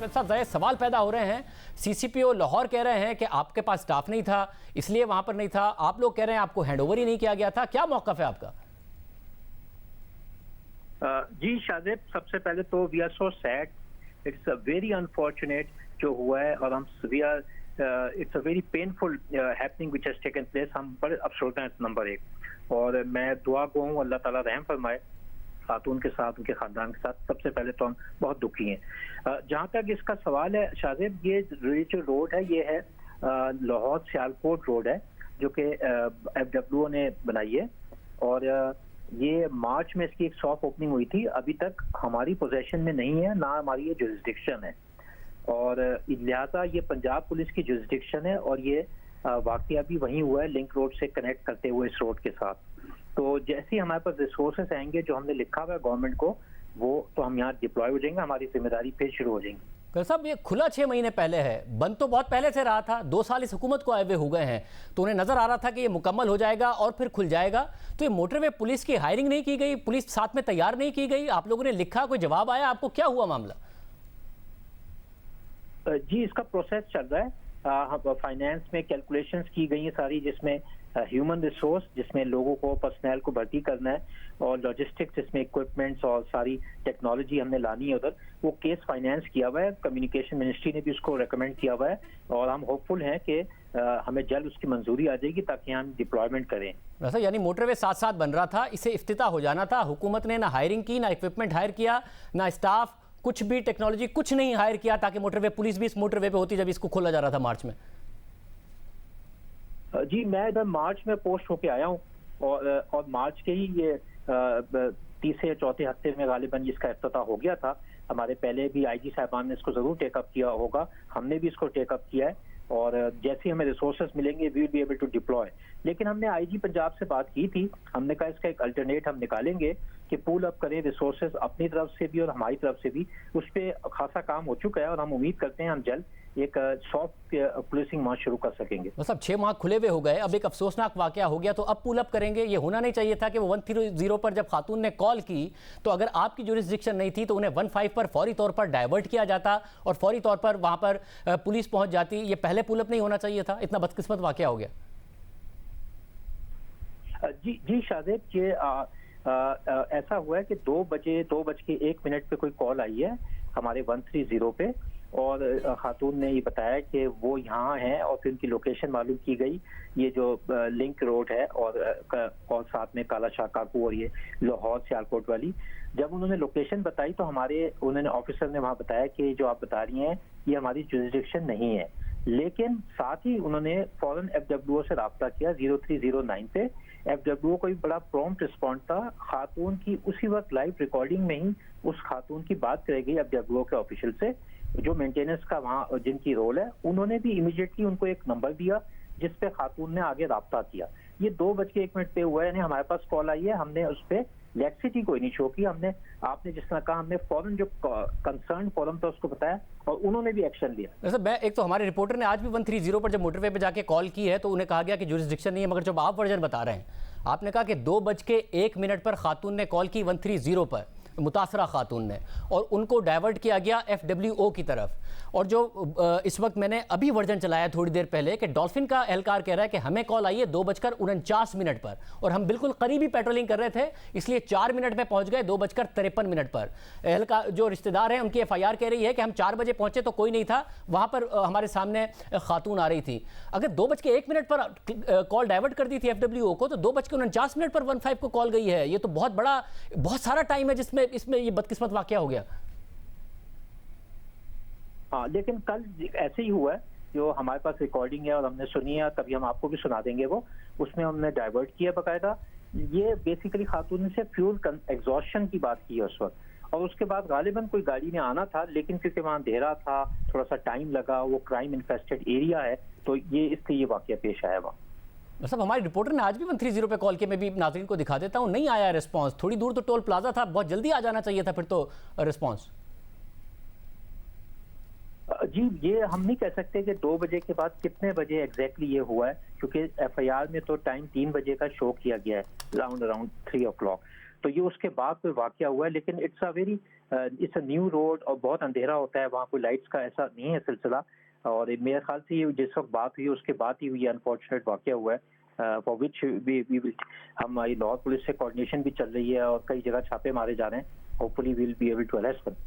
साहब सवाल पैदा हो रहे हैं, सीसीपीओ लाहौर कह रहे हैं कि आपके पास स्टाफ नहीं था इसलिए वहां पर नहीं था, आप लोग कह रहे हैं आपको हैंडओवर ही नहीं किया गया था, क्या मौक़िफ़ है आपका? जी शाहजेब, सबसे पहले तो we are so sad, it's a very unfortunate जो हुआ है और हम it's a very painful happening which has taken place. हम बड़े अफसोस हैं नंबर एक, और मैं दुआ गो हूँ अल्लाह ताला रहम फरमाए खातून के साथ, उनके खानदान के साथ। सबसे पहले तो हम बहुत दुखी हैं। जहाँ तक इसका सवाल है शाहजेब, ये जो रोड है ये है लाहौर सियालकोट रोड है जो कि FWO ने बनाई है, और ये मार्च में इसकी एक सॉफ्ट ओपनिंग हुई थी। अभी तक हमारी पोजेशन में नहीं है, ना हमारी ये जुरिस्डिक्शन है, और लिहाजा ये पंजाब पुलिस की जुरिस्डिक्शन है, और ये वाकया भी वहीं हुआ है लिंक रोड से कनेक्ट करते हुए इस रोड के साथ। तो जैसे ही हमारे पास रिसोर्सेस आएंगे जो हमने लिखा हुआ है गवर्नमेंट को, वो तो हम यहाँ डिप्लॉय हो जाएंगे, हमारी जिम्मेदारी फिर शुरू हो जाएंगी। कल साहब, ये खुला 6 महीने पहले है, बंद तो बहुत पहले से रहा था, 2 साल इस हुकूमत को आए हुए हो गए हैं, तो उन्हें नजर आ रहा था कि ये मुकम्मल हो जाएगा और फिर खुल जाएगा। तो ये मोटरवे पुलिस की हायरिंग नहीं की गई, पुलिस साथ में तैयार नहीं की गई, आप लोगों ने लिखा, कोई जवाब आया आपको, क्या हुआ मामला? जी, इसका प्रोसेस चल रहा है। फाइनेंस में कैलकुलेशंस की गई हैं सारी, जिसमें ह्यूमन रिसोर्स, जिसमें लोगों को, पर्सनल को भर्ती करना है, और लॉजिस्टिक्स, जिसमें इक्विपमेंट्स और सारी टेक्नोलॉजी हमने लानी है उधर। वो केस फाइनेंस किया हुआ है, कम्युनिकेशन मिनिस्ट्री ने भी उसको रेकमेंड किया हुआ है, और हम होपफुल हैं कि हमें जल्द उसकी मंजूरी आ जाएगी ताकि हम डिप्लॉयमेंट करें। वैसा यानी मोटरवे साथ साथ बन रहा था, इसे इफ्तिताह हो जाना था, हुकूमत ने ना हायरिंग की, ना इक्विपमेंट हायर किया, ना स्टाफ, कुछ भी टेक्नोलॉजी कुछ नहीं हायर किया ताकि मोटरवे पुलिस भी इस मोटरवे पे होती जब इसको खोला जा रहा था मार्च में। जी, मैं इधर मार्च में पोस्ट होके आया हूँ, और मार्च के ही ये तीसरे या चौथे हफ्ते में गालिबन इसका इफ्तिताह हो गया था। हमारे पहले भी IG साहबान ने इसको जरूर टेकअप किया होगा, हमने भी इसको टेकअप किया है, और जैसे ही हमें रिसोर्सेज मिलेंगे we will be able to deploy. लेकिन हमने IG पंजाब से बात की थी, हमने कहा इसका एक अल्टरनेट हम निकालेंगे कि पूल अप करें रिसोर्सेज अपनी तरफ से भी और हमारी तरफ से भी। उस पर खासा काम हो चुका है, और हम उम्मीद करते हैं हम जल्द एक सॉफ्ट पुलिसिंग मार्च शुरू कर सकेंगे। मतलब 6 माह खुले हुए हो गए, अब एक अफसोसनाक वाकया हो गया, तो अब पुल अप करेंगे? ये होना नहीं चाहिए था कि वो 130 पर जब खातून ने कॉल की तो अगर आपकी जुरिस्डिक्शन नहीं थी तो उन्हें 15 पर फौरी तौर पर डाइवर्ट किया जाता और फौरी तौर पर वहां पर पुलिस पहुंच जाती। ये पहले पुल अप नहीं होना चाहिए था? इतना बदकिस्मत वाकया हो गया। जी शाहजेब, ये ऐसा हुआ है कि 2:01 पे कोई कॉल आई है हमारे 130 पे, और खातून ने ये बताया कि वो यहाँ हैं, और फिर उनकी लोकेशन मालूम की गई, ये जो लिंक रोड है, और साथ में काला शाह काकू और ये लाहौर सियालकोट वाली। जब उन्होंने लोकेशन बताई तो उन्होंने ऑफिसर ने वहाँ बताया कि जो आप बता रही हैं ये हमारी जुरिस्डिक्शन नहीं है। लेकिन साथ ही उन्होंने फौरन FWO से रब्ता किया 0309 पे। FWO को भी बड़ा प्रॉम्प्ट रिस्पॉन्ड था, खातून की उसी वक्त लाइव रिकॉर्डिंग में ही उस खातून की बात कराई गई FWO के ऑफिशियल से, जो मेंटेनेंस का वहाँ जिनकी रोल है। उन्होंने भी इमीडिएटली उनको एक नंबर दिया जिस पे खातून ने आगे राब्ता किया। ये 2:01 पे हुआ है, यानी हमारे पास कॉल आई है, हमने उस पर लैक्सिटी कोई नहीं शो की, हमने आपने जिस तरह कहा हमने फौरन जो कंसर्न फोरम था उसको बताया, और उन्होंने भी एक्शन लिया। वैसे मैं एक तो हमारे रिपोर्टर ने आज भी 130 पर जब मोटरवे पे जाके कॉल की है तो उन्हें कहा गया कि जुरिस्डिक्शन नहीं है, मगर जब आप वर्जन बता रहे हैं, आपने कहा कि 2:01 पर खातून ने कॉल की 130 पर, मुतासरा खातून ने, और उनको डाइवर्ट किया गया FWO की तरफ। और जो इस वक्त मैंने अभी वर्जन चलाया थोड़ी देर पहले कि डॉल्फिन का एहलकार कह रहा है कि हमें कॉल आई है 2:49 पर, और हम बिल्कुल करीबी पेट्रोलिंग कर रहे थे, इसलिए 4 मिनट में पहुंच गए 2:53 पर। एहलकार जो रिश्तेदार हैं उनकी FIR कह रही है कि हम 4 बजे पहुंचे तो कोई नहीं था वहां पर, हमारे सामने खातून आ रही थी। अगर 2:01 पर कॉल डाइवर्ट कर दी थी FWO को, तो 2:49 पर 15 को कॉल गई है। ये तो बहुत सारा टाइम है जिसमें इसमें ये बदकिस्मत वाकया हो गया। हाँ, लेकिन कल ऐसे ही हुआ है, जो हमारे पास रिकॉर्डिंग है और हमने सुनी है, कभी हम आपको भी सुना देंगे वो, उसमें हमने डाइवर्ट किया बकायदा। ये बेसिकली खातून से फ्यूल एग्जॉस्शन की बात की है उस वक्त, और उसके बाद गालिबन कोई गाड़ी में आना था, लेकिन क्योंकि वहाँ अंधेरा था, थोड़ा सा टाइम लगा, वो क्राइम इन्फेस्टेड एरिया है, तो ये इसलिए ये वाकया पेश आया वहाँ। मतलब हमारे रिपोर्टर ने आज भी 130 पे कॉल किया, मैं भी नाज़रीन को दिखा देता हूँ, नहीं आया रिस्पांस। थोड़ी दूर तो टोल प्लाजा था, बहुत जल्दी आ जाना चाहिए था फिर तो रिस्पांस। जी, ये हम नहीं कह सकते कि 2 बजे के बाद कितने बजे एग्जैक्टली ये हुआ है, क्योंकि FIR में तो टाइम 3 बजे का शो किया गया है, अराउंड 3 o'clock, तो ये उसके बाद कोई वाकया हुआ है। लेकिन it's a very it's a new road اور بہت اندھیرا ہوتا ہے وہاں، کوئی لائٹس کا ایسا نہیں ہے سلسلہ، اور میرے خیال سے جس وقت بات ہوئی اس کے بعد ہی یہ انفارچونیٹ واقعہ ہوا ہے، فار وچ ہماری لاہور پولیس سے کوآرڈینیشن بھی چل رہی ہے اور کئی جگہ چھاپے مارے جا رہے ہیں. Hopefully we'll be able to arrest them.